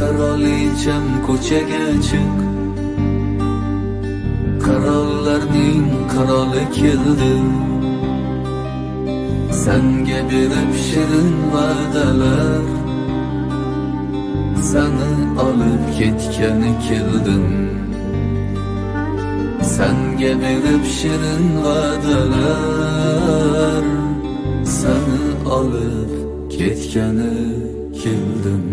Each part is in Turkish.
Qirolicham ko'chaga chiq, qirollarning qiroli keldi. Senga berib shirin va'dalar, seni olib ketgani keldim. Senga berib shirin va'dalar, seni olib ketgani keldim.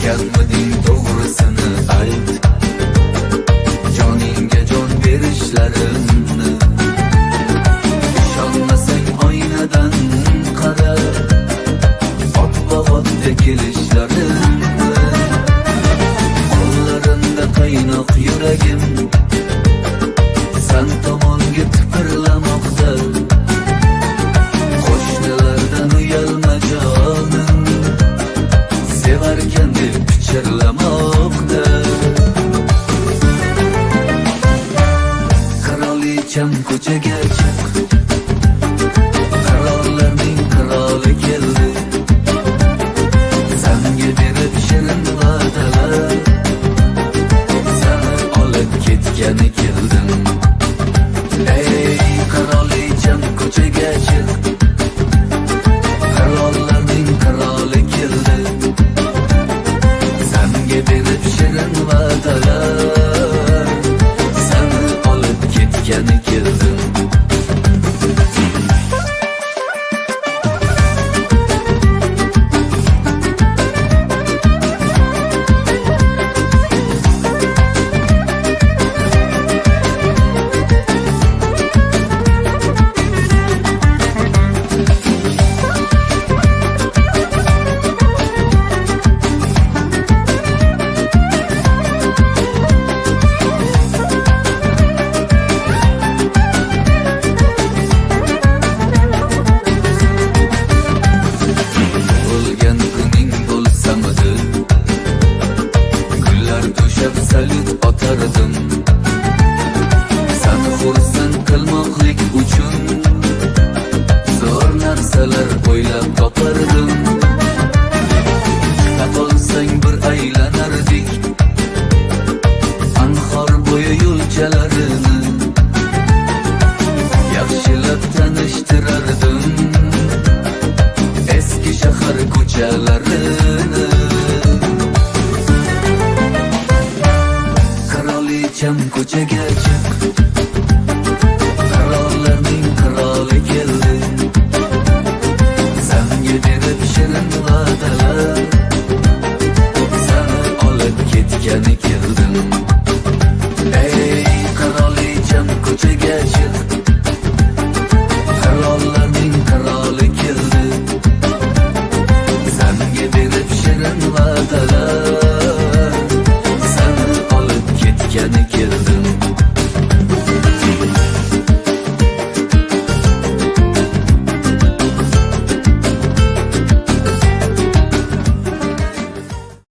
Gelmedin doğrusunu ayt, caningga jon berishlarimni. İshonmasang oynadan qara, oppoq-otda kelishlarimni. Qo'llarimda qaynoq yuragim, sen tomonga tipirlamoqda. Qo'shnilardan uyalma jonim, sevarkan deb pichirlamoqda. Qirolicham ko'chaga chiq, qirollarning qiroli keldi. Senga berib shirin va'dalar, seni olib ketgani keldim. Ey qirolicham ko'chaga chiq, qirollarning qiroli keldi. Senga berib shirin va'dalar, seni olib ketgani keldim. Salut atardım, sen xursand qilmoqlik uchun zo'r narsalar o'ylab topardim. Topolsang bir aylanardik anhor bo'yi yo'lchalarini, yaxshilab tanishtirardim eski shahar ko'chalarini. Qirolicham ko'chaga chiq, qirollarning qiroli keldi. Senga berib shirin va'dalar, seni olib ketgani keldim. Ey qirolicham ko'chaga chiq,